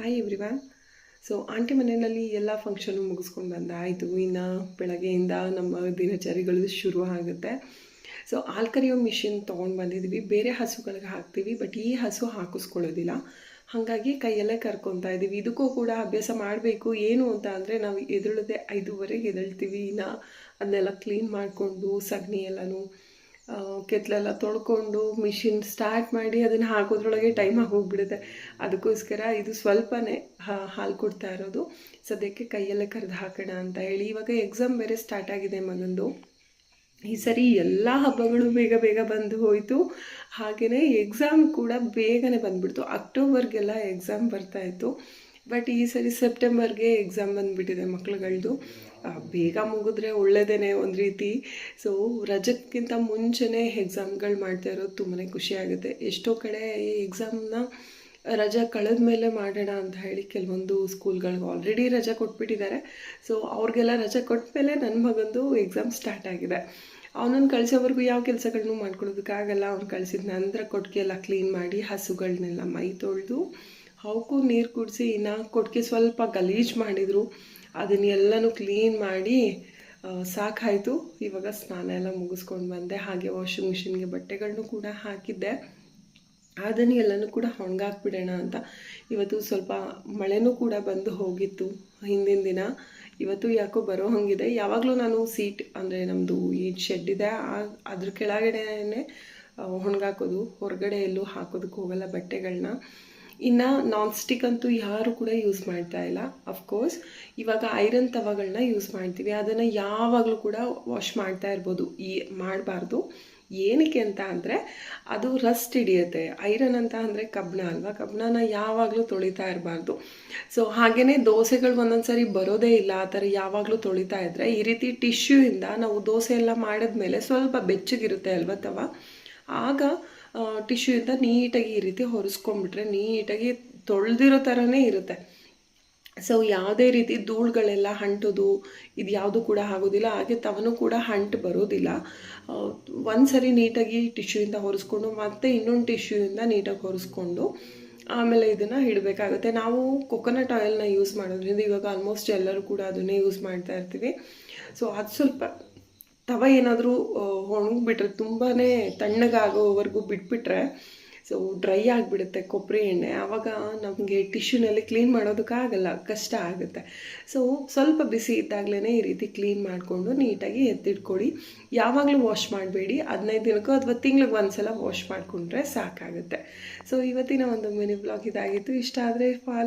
Hi everyone. So aunty ಮನೆಯಲ್ಲಿ ಎಲ್ಲ function ಮುಗಿಸ್ಕೊಂಡು ಬಂದಾಯಿತು. ಇನ್ನು ಬೆಳಗ್ಗೆಯಿಂದ ನಮ್ಮ ದಿನಚರಿಗಳು ಶುರು ಆಗುತ್ತೆ. ಸೊ ಹಾಲು ಕರೆಯೋ ಮಿಷಿನ್ ತೊಗೊಂಡು ಬಂದಿದ್ದೀವಿ. ಬೇರೆ ಹಸುಗಳಿಗೆ ಹಾಕ್ತೀವಿ, ಬಟ್ ಈ ಹಸು ಹಾಕಿಸ್ಕೊಳ್ಳೋದಿಲ್ಲ. ಹಾಗಾಗಿ ಕೈಯಲ್ಲೇ ಕರ್ಕೊತಾ ಇದ್ದೀವಿ. ಇದಕ್ಕೂ ಕೂಡ ಅಭ್ಯಾಸ ಮಾಡಬೇಕು. ಏನು ಅಂತ ಅಂದರೆ ನಾವು ಎದ್ದೇಳೋದೆ 5:30ಗೆ ಎದ್ದೇಳ್ತೀವಿ. ಇನ್ನು ಅದನ್ನೆಲ್ಲ ಕ್ಲೀನ್ ಮಾಡಿಕೊಂಡು ಸಗಣಿ ಎಲ್ಲನೂ ಕೆತ್ತಲೆಲ್ಲ ತೊಳ್ಕೊಂಡು ಮಿಷಿನ್ ಸ್ಟಾರ್ಟ್ ಮಾಡಿ ಅದನ್ನು ಹಾಕೋದ್ರೊಳಗೆ ಟೈಮ್ ಆಗೋಗ್ಬಿಡುತ್ತೆ. ಅದಕ್ಕೋಸ್ಕರ ಇದು ಸ್ವಲ್ಪನೇ ಹಾಲು ಕೊಡ್ತಾ ಇರೋದು. ಸದ್ಯಕ್ಕೆ ಕೈಯಲ್ಲೇ ಕರೆದು ಹಾಕೋಣ ಅಂತ ಹೇಳಿ. ಇವಾಗ ಎಕ್ಸಾಮ್ ಬೇರೆ ಸ್ಟಾರ್ಟ್ ಆಗಿದೆ ಮಗಂದು. ಈ ಸರಿ ಎಲ್ಲ ಹಬ್ಬಗಳು ಬೇಗ ಬೇಗ ಬಂದು ಹೋಯಿತು. ಹಾಗೆಯೇ ಎಕ್ಸಾಮ್ ಕೂಡ ಬೇಗನೆ ಬಂದುಬಿಡ್ತು. ಅಕ್ಟೋಬರ್ಗೆಲ್ಲ ಎಕ್ಸಾಮ್ ಬರ್ತಾಯಿತ್ತು, ಬಟ್ ಈ ಸರಿ ಸೆಪ್ಟೆಂಬರ್ಗೆ ಎಕ್ಸಾಮ್ ಬಂದುಬಿಟ್ಟಿದೆ ಮಕ್ಳುಗಳದ್ದು. ಬೇಗ ಮುಗಿದ್ರೆ ಒಳ್ಳೆಯದೇ ಒಂದು ರೀತಿ. ಸೊ ರಜಕ್ಕಿಂತ ಮುಂಚೆನೇ ಎಕ್ಸಾಮ್ಗಳು ಮಾಡ್ತಾ ಇರೋದು ತುಂಬಾ ಖುಷಿಯಾಗುತ್ತೆ. ಎಷ್ಟೋ ಕಡೆ ಈ ಎಕ್ಸಾಮ್ನ ರಜೆ ಕಳೆದ ಮೇಲೆ ಮಾಡೋಣ ಅಂತ ಹೇಳಿ ಕೆಲವೊಂದು ಸ್ಕೂಲ್ಗಳಿಗೆ ಆಲ್ರೆಡಿ ರಜೆ ಕೊಟ್ಬಿಟ್ಟಿದ್ದಾರೆ. ಸೊ ಅವ್ರಿಗೆಲ್ಲ ರಜೆ ಕೊಟ್ಟ ಮೇಲೆ ನನ್ನ ಮಗಂದು ಎಕ್ಸಾಮ್ ಸ್ಟಾರ್ಟ್ ಆಗಿದೆ. ಅವನನ್ನು ಕಳಿಸೋವರೆಗೂ ಯಾವ ಕೆಲಸಗಳನ್ನೂ ಮಾಡ್ಕೊಳ್ಳೋದಕ್ಕಾಗಲ್ಲ. ಅವ್ನು ಕಳಿಸಿದ ನಂತರ ಕೊಟ್ಟಿಗೆ ಎಲ್ಲ ಕ್ಲೀನ್ ಮಾಡಿ ಹಸುಗಳನ್ನೆಲ್ಲ ಮೈ ತೊಳೆದು ಅವಕ್ಕೂ ನೀರು ಕುಡಿಸಿ, ಇನ್ನು ಕೊಟ್ಟಿಗೆ ಸ್ವಲ್ಪ ಗಲೀಜು ಮಾಡಿದರು, ಅದನ್ನೆಲ್ಲನೂ ಕ್ಲೀನ್ ಮಾಡಿ ಸಾಕಾಯಿತು. ಇವಾಗ ಸ್ನಾನ ಎಲ್ಲ ಮುಗಿಸ್ಕೊಂಡು ಬಂದೆ. ಹಾಗೆ ವಾಷಿಂಗ್ ಮಿಷಿನ್ಗೆ ಬಟ್ಟೆಗಳನ್ನೂ ಕೂಡ ಹಾಕಿದ್ದೆ. ಅದನ್ನು ಎಲ್ಲನೂ ಕೂಡ ಒಣಗಾಕ್ಬಿಡೋಣ ಅಂತ. ಇವತ್ತು ಸ್ವಲ್ಪ ಮಳೆನೂ ಕೂಡ ಬಂದು ಹೋಗಿತ್ತು ಹಿಂದಿನ ದಿನ. ಇವತ್ತು ಯಾಕೋ ಬರೋ ಹಂಗಿದೆ. ಯಾವಾಗಲೂ ನಾನು ಸೀಟ್ ಅಂದರೆ ನಮ್ಮದು ಈ ಶೆಡ್ ಇದೆ, ಅದ್ರ ಕೆಳಗಡೆನೇ ಒಣಗಾಕೋದು. ಹೊರಗಡೆ ಎಲ್ಲೂ ಹಾಕೋದಕ್ಕೆ ಹೋಗಲ್ಲ ಬಟ್ಟೆಗಳನ್ನ. ಇನ್ನು ನಾನ್ ಸ್ಟಿಕ್ ಅಂತೂ ಯಾರು ಕೂಡ ಯೂಸ್ ಮಾಡ್ತಾ ಇಲ್ಲ. ಅಫ್ಕೋರ್ಸ್ ಇವಾಗ ಐರನ್ ತವಗಳನ್ನ ಯೂಸ್ ಮಾಡ್ತೀವಿ. ಅದನ್ನು ಯಾವಾಗಲೂ ಕೂಡ ವಾಶ್ ಮಾಡ್ತಾ ಇರ್ಬೋದು. ಮಾಡಬಾರ್ದು. ಏನಕ್ಕೆ ಅಂತ ಅಂದರೆ ಅದು ರಸ್ಟ್ ಹಿಡಿಯುತ್ತೆ. ಐರನ್ ಅಂತ ಅಂದರೆ ಕಬ್ಬಣ ಅಲ್ವಾ, ಕಬ್ಬಣನ ಯಾವಾಗಲೂ ತೊಳಿತಾ ಇರಬಾರ್ದು. ಸೊ ಹಾಗೆಯೇ ದೋಸೆಗಳು ಒಂದೊಂದು ಸರಿ ಬರೋದೇ ಇಲ್ಲ. ಆ ಥರ ಯಾವಾಗಲೂ ತೊಳಿತಾ ಇದ್ದರೆ ಈ ರೀತಿ ಟಿಶ್ಯೂಯಿಂದ ನಾವು ದೋಸೆ ಎಲ್ಲ ಮಾಡಿದ್ಮೇಲೆ ಸ್ವಲ್ಪ ಬೆಚ್ಚಗಿರುತ್ತೆ ಅಲ್ವ ತವ, ಆಗ ಟಿಶ್ಯೂಯಿಂದ ನೀಟಾಗಿ ಈ ರೀತಿ ಹೊರಿಸ್ಕೊಂಡ್ಬಿಟ್ರೆ ನೀಟಾಗಿ ತೊಳೆದಿರೋ ಥರನೇ ಇರುತ್ತೆ. ಸೊ ಯಾವುದೇ ರೀತಿ ಧೂಳುಗಳೆಲ್ಲ ಅಂಟೋದು ಇದು ಯಾವುದು ಕೂಡ ಆಗೋದಿಲ್ಲ. ಹಾಗೆ ತವನೂ ಕೂಡ ಅಂಟು ಬರೋದಿಲ್ಲ. ಒಂದು ಸರಿ ನೀಟಾಗಿ ಟಿಶ್ಯೂಯಿಂದ ಹೊರಿಸ್ಕೊಂಡು ಮತ್ತೆ ಇನ್ನೊಂದು ಟಿಶ್ಯೂಯಿಂದ ನೀಟಾಗಿ ಹೊರಿಸ್ಕೊಂಡು ಆಮೇಲೆ ಇದನ್ನು ಇಡಬೇಕಾಗುತ್ತೆ. ನಾವು ಕೊಕೊನಟ್ ಆಯಿಲ್ನ ಯೂಸ್ ಮಾಡೋದ್ರಿಂದ ಇವಾಗ ಆಲ್ಮೋಸ್ಟ್ ಎಲ್ಲರೂ ಕೂಡ ಅದನ್ನೇ ಯೂಸ್ ಮಾಡ್ತಾ ಇರ್ತೀವಿ. ಸೊ ಅದು ಸ್ವಲ್ಪ ತವ ಏನಾದರೂ ಒಣಗಿಬಿಟ್ರೆ ತುಂಬಾ ತಣ್ಣಗಾಗೋವರೆಗೂ ಬಿಟ್ಬಿಟ್ರೆ ಸೊ ಡ್ರೈ ಆಗಿಬಿಡುತ್ತೆ ಕೊಬ್ಬರಿ ಎಣ್ಣೆ. ಆವಾಗ ನಮಗೆ ಟಿಶ್ಯೂನಲ್ಲಿ ಕ್ಲೀನ್ ಮಾಡೋದಕ್ಕಾಗಲ್ಲ, ಕಷ್ಟ ಆಗುತ್ತೆ. ಸೊ ಸ್ವಲ್ಪ ಬಿಸಿ ಇದ್ದಾಗಲೇ ಈ ರೀತಿ ಕ್ಲೀನ್ ಮಾಡಿಕೊಂಡು ನೀಟಾಗಿ ಎತ್ತಿಟ್ಕೊಳ್ಳಿ. ಯಾವಾಗಲೂ ವಾಶ್ ಮಾಡಬೇಡಿ. 15 ದಿನಕ್ಕೂ ಅಥವಾ ತಿಂಗ್ಳಿಗೆ ಒಂದು ಸಲ ವಾಶ್ ಮಾಡಿಕೊಂಡ್ರೆ ಸಾಕಾಗುತ್ತೆ. ಸೊ ಇವತ್ತಿನ ಒಂದು ಮಿನಿ ಬ್ಲಾಗ್ ಇದಾಗಿತ್ತು. ಇಷ್ಟ ಆದರೆ